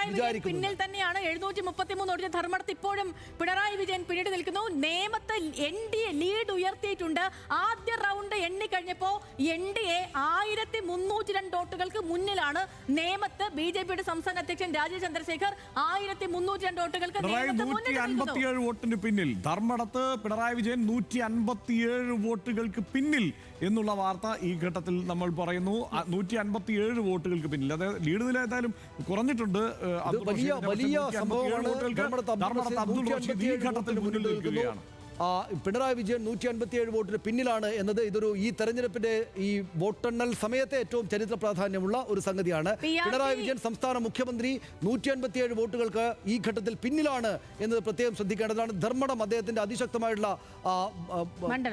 പിണറായി വിജയൻ പിന്നിൽ തന്നെയാണ്. 733 വോട്ടിന് ധർമ്മടത്ത് ഇപ്പോഴും പിണറായി വിജയൻ പിന്നീട് നിൽക്കുന്നു. നേമത്ത് NDA ലീഡ് ഉയർത്തിയിട്ടുണ്ട്. ആദ്യ റൗണ്ട് എണ്ണിക്കഴിഞ്ഞപ്പോ NDA 1302 വോട്ടുകൾക്ക് മുന്നിലാണ്. നേമത്ത് BJPയുടെ സംസ്ഥാന അധ്യക്ഷൻ രാജീവ് ചന്ദ്രശേഖർ 1302 വോട്ടുകൾക്ക് 157 വോട്ടിന് പിന്നിൽ. ധർമ്മടത്ത് പിണറായി വിജയൻ 157 വോട്ടുകൾക്ക് പിന്നിൽ എന്നുള്ള വാർത്ത ഈ ഘട്ടത്തിൽ നമ്മൾ പറയുന്നു. 157 വോട്ടുകൾക്ക് പിന്നിൽ. അതായത് ലീഡ് നില ഏതായാലും കുറഞ്ഞിട്ടുണ്ട്. വലിയ സംഭവമാണ്. ധർമ്മടത്ത് അബ്ദുൾ റഷീദ് ഈ ഘട്ടത്തിൽ മുന്നിൽ നിൽക്കുകയാണ്. പിണറായി വിജയൻ 157 വോട്ടിന് പിന്നിലാണ് എന്നത് ഈ തെരഞ്ഞെടുപ്പിന്റെ ഈ വോട്ടെണ്ണൽ സമയത്തെ ഏറ്റവും ചരിത്ര പ്രാധാന്യമുള്ള ഒരു സംഗതിയാണ്. പിണറായി വിജയൻ സംസ്ഥാന മുഖ്യമന്ത്രി 157 വോട്ടുകൾക്ക് ഈ ഘട്ടത്തിൽ പിന്നിലാണ് എന്നത് പ്രത്യേകം ശ്രദ്ധിക്കേണ്ടതാണ്. ധർമ്മടം അദ്ദേഹത്തിന്റെ അതിശക്തമായിട്ടുള്ള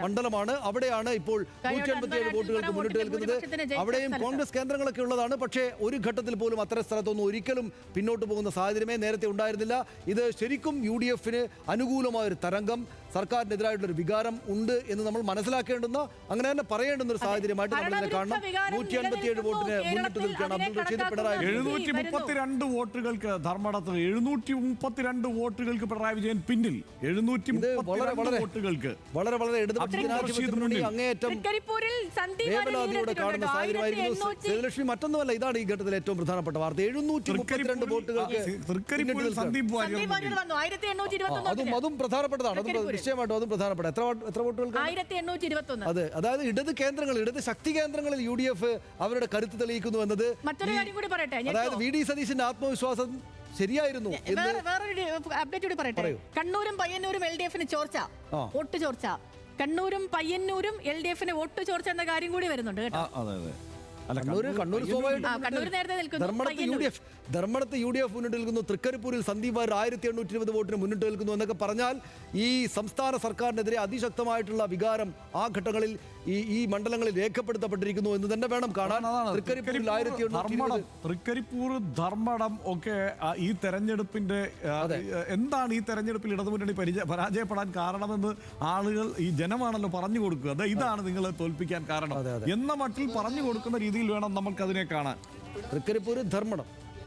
മണ്ഡലമാണ്. അവിടെയാണ് ഇപ്പോൾ 157 വോട്ടുകൾക്ക് മുന്നിട്ട് നിൽക്കുന്നത്. അവിടെയും കോൺഗ്രസ് കേന്ദ്രങ്ങളൊക്കെ ഉള്ളതാണ്. പക്ഷേ ഒരു ഘട്ടത്തിൽ പോലും അത്തരം സ്ഥലത്തൊന്നും ഒരിക്കലും പിന്നോട്ട് പോകുന്ന സാഹചര്യമേ നേരത്തെ ഉണ്ടായിരുന്നില്ല. ഇത് ശരിക്കും UDFന് അനുകൂലമായ ഒരു തരംഗം, സർക്കാരിനെതിരായിട്ടുള്ള വികാരം ഉണ്ട് എന്ന് നമ്മൾ മനസ്സിലാക്കേണ്ടുന്ന, അങ്ങനെ തന്നെ പറയേണ്ടുന്ന ഒരു സാഹചര്യമായിട്ട് നമ്മൾ കാണണം. 157 വോട്ടിന് മുന്നിട്ട് നിൽക്കുകയാണ് അബ്ദുൾ റഷീദ്. പിണറായി 732 വോട്ടുകൾക്ക് ധർമ്മടത്ത്, 732 വോട്ടുകൾക്ക് പിണറായി വിജയൻ പിന്നിൽ. 732 വോട്ടുകൾക്ക് വളരെ ഇടതുപക്ഷ അങ്ങേയറ്റം വേവലാതിയോടെ കാണുന്ന സാഹചര്യമായിരുന്നു. സേതുലക്ഷ്മി, മറ്റൊന്നുമല്ല, ഇതാണ് ഈ ഘട്ടത്തിൽ ഏറ്റവും പ്രധാനപ്പെട്ട വാർത്ത. 732 വോട്ടുകൾക്ക് അതും പ്രധാനപ്പെട്ടതാണ്. നിശ്ചയമായിട്ടും അതും പ്രധാനപ്പെട്ട. എത്ര വോട്ടുകൾക്ക്? 1821. അതെ, അതായത് ഇടത് കേന്ദ്രങ്ങൾ, ഇടത് ശക്തി കേന്ദ്രങ്ങളിൽ UDF അവരുടെ കരുത്ത് തെളിയിക്കുന്നു എന്നത്. മറ്റൊരു കാര്യം കൂടി പറയട്ടെ. അതായത് VD സതീശന്റെ ആത്മവിശ്വാസം ശരിയായിരുന്നു. വേറൊരു അപ്ഡേറ്റ് കൂടി പറയട്ടെ. കണ്ണൂരും പയ്യന്നൂരും LDFന് ചോർച്ച, വോട്ട് ചോർച്ച. കണ്ണൂരും പയ്യന്നൂരും LDFന് വോട്ട് ചോർച്ച എന്ന കാര്യം കൂടി വരുന്നുണ്ട് കേട്ടോ. കണ്ണൂർ ധർമ്മടത്ത് UDF മുന്നിട്ട് നിൽക്കുന്നു. തൃക്കരിപ്പൂരിൽ സന്ദീപ് വാര്യർ 1820 വോട്ടിന് മുന്നിട്ട് നിൽക്കുന്നു എന്നൊക്കെ പറഞ്ഞാൽ ഈ സംസ്ഥാന സർക്കാരിനെതിരെ അതിശക്തമായിട്ടുള്ള വികാരം ആ ഘട്ടങ്ങളിൽ ഈ മണ്ഡലങ്ങളിൽ രേഖപ്പെടുത്തപ്പെട്ടിരിക്കുന്നു എന്ന് തന്നെ വേണം കാണാൻ. തൃക്കരിപ്പൂർ, ധർമ്മടം ഒക്കെ ഈ തെരഞ്ഞെടുപ്പിന്റെ എന്താണ് ഈ തെരഞ്ഞെടുപ്പിൽ ഇടതുമുന്നണി പരാജയപ്പെടാൻ കാരണമെന്ന് ആളുകൾ, ഈ ജനമാണല്ലോ പറഞ്ഞു കൊടുക്കുക. ഇതാണ് നിങ്ങളെ തോൽപ്പിക്കാൻ കാരണം എന്ന മട്ടിൽ പറഞ്ഞു കൊടുക്കുന്ന രീതിയിൽ വേണം നമുക്കതിനെ കാണാൻ. തൃക്കരിപ്പൂർ, ധർമ്മടം